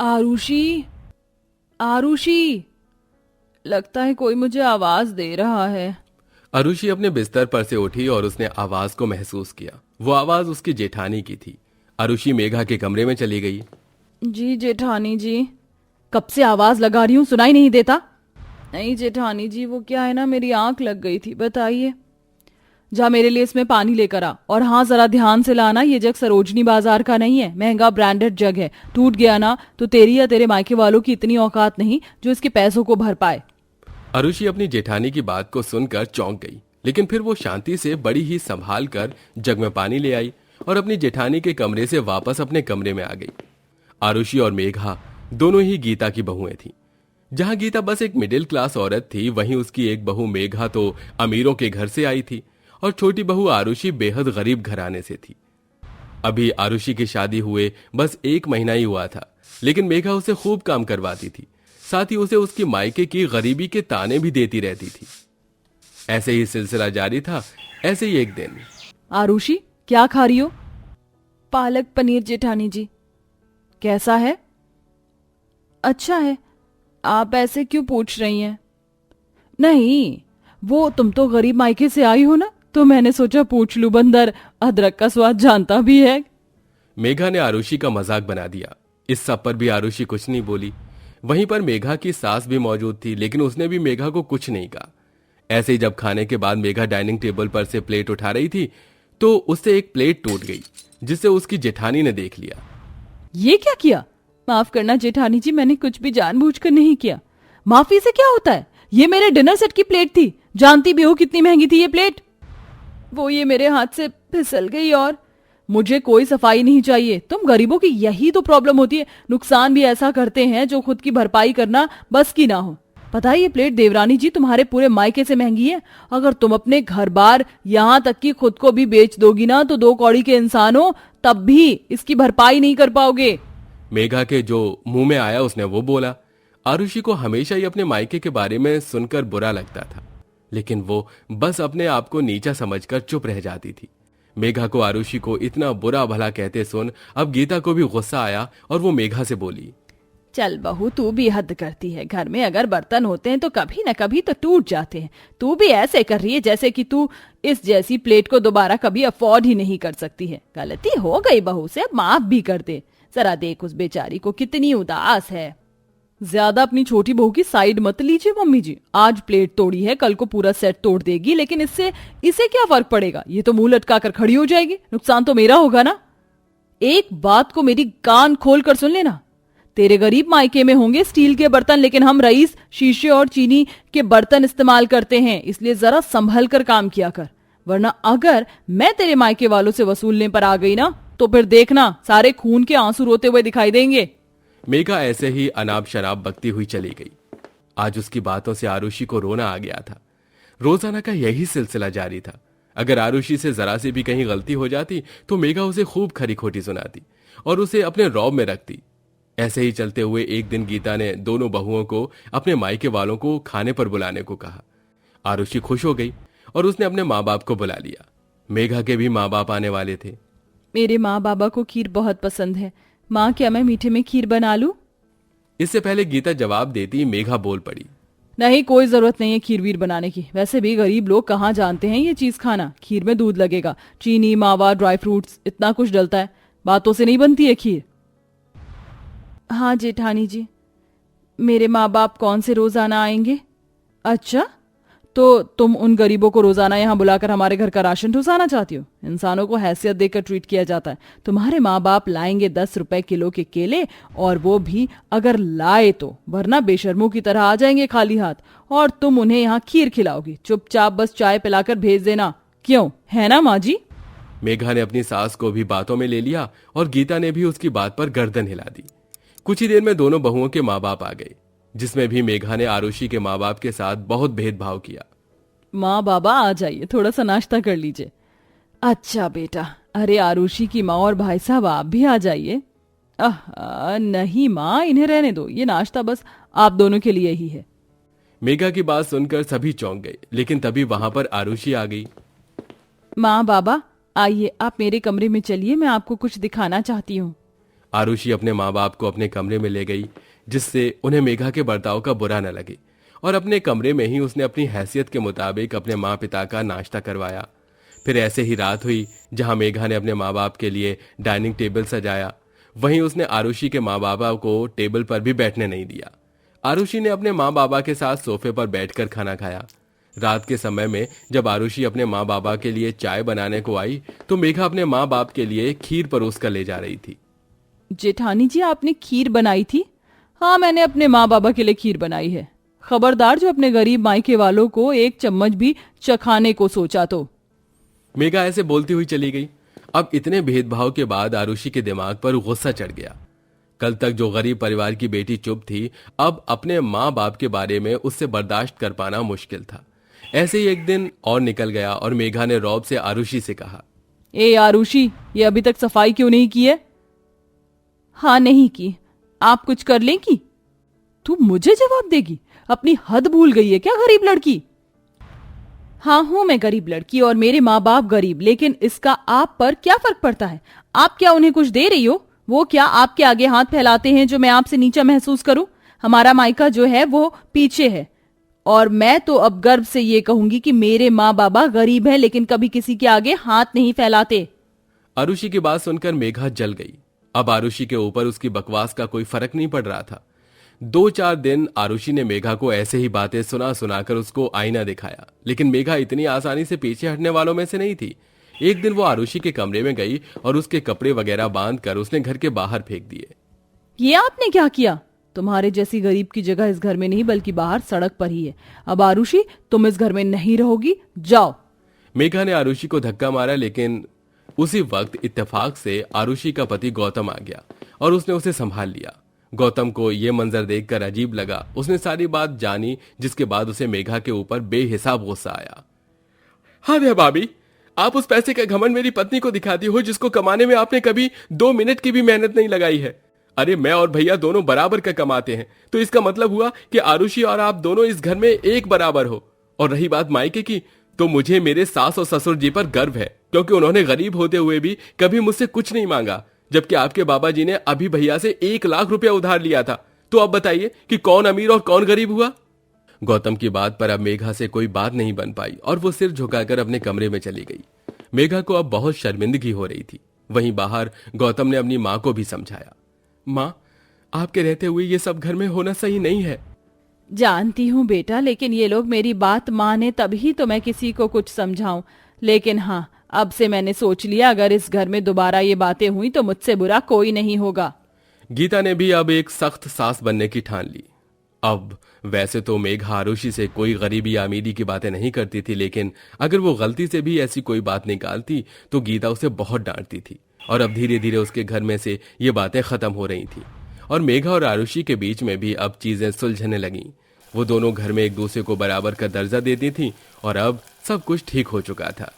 आरुषि, आरुषि, लगता है कोई मुझे आवाज दे रहा है। आरुषि अपने बिस्तर पर से उठी और उसने आवाज को महसूस किया। वो आवाज उसकी जेठानी की थी। आरुषि मेघा के कमरे में चली गई। जी जेठानी जी, कब से आवाज लगा रही हूँ, सुनाई नहीं देता? नहीं जेठानी जी, वो क्या है ना, मेरी आंख लग गई थी। बताइए। जा मेरे लिए इसमें पानी लेकर आ, और हाँ जरा ध्यान से लाना, ये जग सरोजनी बाजार का नहीं है, महंगा ब्रांडेड जग है। टूट गया ना तो तेरी या तेरे मायके वालों की इतनी औकात नहीं जो इसके पैसों को भर पाए। आरुषि अपनी जेठानी की बात को सुनकर चौंक गई, लेकिन फिर वो शांति से बड़ी ही संभाल कर जग में पानी ले आई और अपनी जेठानी के कमरे से वापस अपने कमरे में आ गई। आरुषि और मेघा दोनों ही गीता की बहुएं थीं। जहां गीता बस एक मिडिल क्लास औरत थी, वहीं उसकी एक बहू मेघा तो अमीरों के घर से आई थी और छोटी बहू आरुषि बेहद गरीब घराने से थी। अभी आरुषि की शादी हुए बस 1 महीना ही हुआ था, लेकिन मेघा उसे खूब काम करवाती थी। साथ ही उसे उसकी मायके की गरीबी के ताने भी देती रहती थी। ऐसे ही सिलसिला जारी था। ऐसे ही एक दिन। आरुषि, क्या खा रही हो? पालक पनीर जेठानी जी। कैसा है? अच्छा है। आप ऐसे क्यों पूछ रही हैं? नहीं, वो तुम तो गरीब मायके से आई हो ना, तो मैंने सोचा पूछ लूं, बंदर अदरक का स्वाद जानता भी है। मेघा ने आरुषि का मजाक बना दिया। इस सब पर भी आरुषि कुछ नहीं बोली। वहीं पर मेघा की सास भी मौजूद थी, लेकिन उसने भी मेघा को कुछ नहीं कहा। ऐसे ही जब खाने के बाद मेघा डाइनिंग टेबल पर से प्लेट उठा रही थी तो उससे एक प्लेट टूट गई, जिसे उसकी जेठानी ने देख लिया। ये क्या किया? माफ करना जेठानी जी, मैंने कुछ भी जानबूझकर नहीं किया। माफी से क्या होता है? ये मेरे डिनर सेट की प्लेट थी, जानती भी हो कितनी महंगी थी ये प्लेट। वो ये मेरे हाथ से फिसल गई, और मुझे कोई सफाई नहीं चाहिए। तुम गरीबों की यही तो प्रॉब्लम होती है, नुकसान भी ऐसा करते हैं जो खुद की भरपाई करना बस की ना हो। पता है ये प्लेट देवरानी जी तुम्हारे पूरे मायके से महंगी है। अगर तुम अपने घर बार यहाँ तक कि खुद को भी बेच दोगी ना तो 2 कौड़ी के इंसान हो, तब भी इसकी भरपाई नहीं कर पाओगे। मेघा के जो मुंह में आया उसने वो बोला। आरुषि को हमेशा ही अपने मायके के बारे में सुनकर बुरा लगता था, लेकिन वो बस अपने आप को नीचा समझकर चुप रह जाती थी। मेघा को आरुषि को इतना बुरा भला कहते सुन अब गीता को भी गुस्सा आया और वो मेघा से बोली, चल बहू, तू भी हद करती है। घर में अगर बर्तन होते हैं तो कभी न कभी तो टूट जाते हैं। तू भी ऐसे कर रही है जैसे कि तू इस जैसी प्लेट को दोबारा कभी अफोर्ड ही नहीं कर सकती है। गलती हो गई बहू से, अब माफ भी कर दे। जरा देख उस बेचारी को, कितनी उदास है। ज्यादा अपनी छोटी बहू की साइड मत लीजिए मम्मी जी। आज प्लेट तोड़ी है, कल को पूरा सेट तोड़ देगी, लेकिन इससे इसे क्या फर्क पड़ेगा? ये तो मुंह लटका कर खड़ी हो जाएगी, नुकसान तो मेरा होगा ना। एक बात को मेरी कान खोल कर सुन लेना, तेरे गरीब मायके में होंगे स्टील के बर्तन, लेकिन हम रईस शीशे और चीनी के बर्तन इस्तेमाल करते हैं, इसलिए जरा संभल कर काम किया कर, वरना अगर मैं तेरे मायके वालों से वसूलने पर आ गई ना तो फिर देखना सारे खून के आंसू रोते हुए दिखाई देंगे। मेघा ऐसे ही अनाप शनाप बकती हुई चली गई। आज उसकी बातों से आरुषि को रोना आ गया था। रोजाना का यही सिलसिला जारी था। अगर आरुषि से जरा सी भी कहीं गलती हो जाती तो मेघा उसे खूब खरी खोटी सुनाती और उसे अपने रौब में रखती। ऐसे ही चलते हुए एक दिन गीता ने दोनों बहुओं को अपने मायके वालों को खाने पर बुलाने को कहा। आरुषि खुश हो गई और उसने अपने माँ बाप को बुला लिया। मेघा के भी माँ बाप आने वाले थे। मेरे माँ बाबा को खीर बहुत पसंद है। माँ, क्या मैं मीठे में खीर बना लूं? इससे पहले गीता जवाब देती मेघा बोल पड़ी, नहीं, कोई जरूरत नहीं है खीर वीर बनाने की। वैसे भी गरीब लोग कहाँ जानते हैं ये चीज खाना। खीर में दूध लगेगा, चीनी, मावा, ड्राई फ्रूट्स, इतना कुछ डलता है। बातों से नहीं बनती है खीर। हाँ जेठानी जी, मेरे माँ बाप कौन से रोजाना आएंगे? अच्छा, तो तुम उन गरीबों को रोजाना यहाँ बुलाकर हमारे घर का राशन ठुसाना चाहती हो? इंसानों को हैसियत देकर ट्रीट किया जाता है। तुम्हारे माँ बाप लाएंगे 10 रुपए किलो के केले, और वो भी अगर लाए तो, वरना बेशर्मों की तरह आ जाएंगे खाली हाथ, और तुम उन्हें यहाँ खीर खिलाओगी। चुपचाप बस चाय पिलाकर भेज देना, क्यों है ना माँ जी? मेघा ने अपनी सास को भी बातों में ले लिया और गीता ने भी उसकी बात पर गर्दन हिला दी। कुछ ही देर में दोनों बहुओं के माँ बाप आ गए, जिसमें भी मेघा ने आरुषि के माँ बाप के साथ बहुत भेदभाव किया। माँ बाबा आ जाइए, थोड़ा सा नाश्ता कर लीजिए। अच्छा बेटा। अरे आरुषि की माँ और भाई साहब आप भी आ जाइए। नहीं माँ, इन्हें रहने दो, ये नाश्ता बस आप दोनों के लिए ही है। मेघा की बात सुनकर सभी चौंक गए, लेकिन तभी वहां पर आरुषि आ गई। माँ बाबा आइए, आप मेरे कमरे में चलिए, मैं आपको कुछ दिखाना चाहती हूँ। आरुषि अपने माँ बाप को अपने कमरे में ले गई, जिससे उन्हें मेघा के बर्ताव का बुरा न लगे, और अपने कमरे में ही उसने अपनी हैसियत के मुताबिक अपने माँ पिता का नाश्ता करवाया। फिर ऐसे ही रात हुई जहां मेघा ने अपने माँ बाप के लिए डाइनिंग टेबल सजाया, वहीं उसने आरुषि के माँ बाबा को टेबल पर भी बैठने नहीं दिया। आरुषि ने अपने माँ बाबा के साथ सोफे पर बैठकर खाना खाया। रात के समय में जब आरुषि अपने माँ बाबा के लिए चाय बनाने को आई तो मेघा अपने माँ बाप के लिए खीर परोस कर ले जा रही थी। जेठानी जी, आपने खीर बनाई थी? हाँ, मैंने अपने माँ बाबा के लिए खीर बनाई है। खबरदार जो अपने गरीब मायके वालों को एक चम्मच भी चखाने को सोचा तो। मेघा ऐसे बोलती हुई चली गई। अब इतने भेदभाव के बाद आरुषि के दिमाग पर गुस्सा चढ़ गया। कल तक जो गरीब परिवार की बेटी चुप थी, अब अपने माँ बाप के बारे में उससे बर्दाश्त कर पाना मुश्किल था। ऐसे ही एक दिन और निकल गया और मेघा ने रौब से आरुषि से कहा, ए आरुषि, ये अभी तक सफाई क्यों नहीं की है? हाँ, नहीं की। आप कुछ कर लेंगी? तू मुझे जवाब देगी? अपनी हद भूल गई है क्या गरीब लड़की? हाँ, हूं मैं गरीब लड़की और मेरे माँ बाप गरीब, लेकिन इसका आप पर क्या फर्क पड़ता है? आप क्या उन्हें कुछ दे रही हो? वो क्या आपके आगे हाथ फैलाते हैं जो मैं आपसे नीचा महसूस करूं? हमारा मायका जो है वो पीछे है, और मैं तो अब गर्व से ये कहूंगी कि मेरे माँ बाबा गरीब हैं, लेकिन कभी किसी के आगे हाथ नहीं फैलाते। आरुषि की बात सुनकर मेघा जल गई। अब आरुषि के ऊपर उसकी बकवास का कोई फर्क नहीं पड़ रहा था। 2-4 दिन आरुषि ने मेघा को ऐसे ही बातें सुना सुनाकर उसको आईना दिखाया, लेकिन मेघा इतनी आसानी से पीछे हटने वालों में से नहीं थी। एक दिन वो आरुषि के कमरे में गई और उसके कपड़े वगैरह बांधकर उसने घर के बाहर फेंक दिए। ये आपने क्या किया? तुम्हारे जैसी गरीब की जगह इस घर में नहीं बल्कि बाहर सड़क पर ही है। अब आरुषि, तुम इस घर में नहीं रहोगी, जाओ। मेघा ने आरुषि को धक्का मारा, लेकिन उसी वक्त इत्तेफाक से आरुषि का पति गौतम आ गया और उसने उसे संभाल लिया। गौतम को यह मंजर देखकर अजीब लगा। उसने सारी बात जानी, जिसके बाद उसे मेघा के ऊपर बेहिसाब गुस्सा आया। अरे भाभी, आप उस पैसे का घमंड मेरी पत्नी को दिखाती हो जिसको कमाने में आपने कभी 2 मिनट की भी मेहनत नहीं लगाई है। अरे मैं और भैया दोनों बराबर का कमाते हैं, तो इसका मतलब हुआ कि आरुषि और आप दोनों इस घर में एक बराबर हो। और रही बात मायके की, तो मुझे मेरे सास और ससुर जी पर गर्व है, क्योंकि उन्होंने गरीब होते हुए भी कभी मुझसे कुछ नहीं मांगा, जबकि आपके बाबा जी ने अभी भैया से 1 लाख रुपया उधार लिया था। तो अब बताइए कि कौन अमीर और कौन गरीब हुआ? गौतम की बात पर अब मेघा से कोई बात नहीं बन पाई और वो सिर झुकाकर अपने कमरे में चली गई। मेघा को अब बहुत शर्मिंदगी हो रही थी। वहीं बाहर गौतम ने अपनी माँ को भी समझाया। माँ, आपके रहते हुए ये सब घर में होना सही नहीं है। जानती हूँ बेटा, लेकिन ये लोग मेरी बात माने तभी तो मैं किसी को कुछ समझाऊं। लेकिन हाँ, अब से मैंने सोच लिया, अगर इस घर में दोबारा ये बातें हुई तो मुझसे बुरा कोई नहीं होगा। गीता ने भी अब एक सख्त सास बनने की ठान ली। अब वैसे तो मेघा आरुषि से कोई गरीबी या अमीरी की बातें नहीं करती थी, लेकिन अगर वो गलती से भी ऐसी कोई बात निकालती तो गीता उसे बहुत डांटती थी। और अब धीरे धीरे उसके घर में से ये बातें खत्म हो रही थी और मेघा और आरुषि के बीच में भी अब चीजें सुलझने लगीं। वो दोनों घर में एक दूसरे को बराबर का दर्जा देती थी और अब सब कुछ ठीक हो चुका था।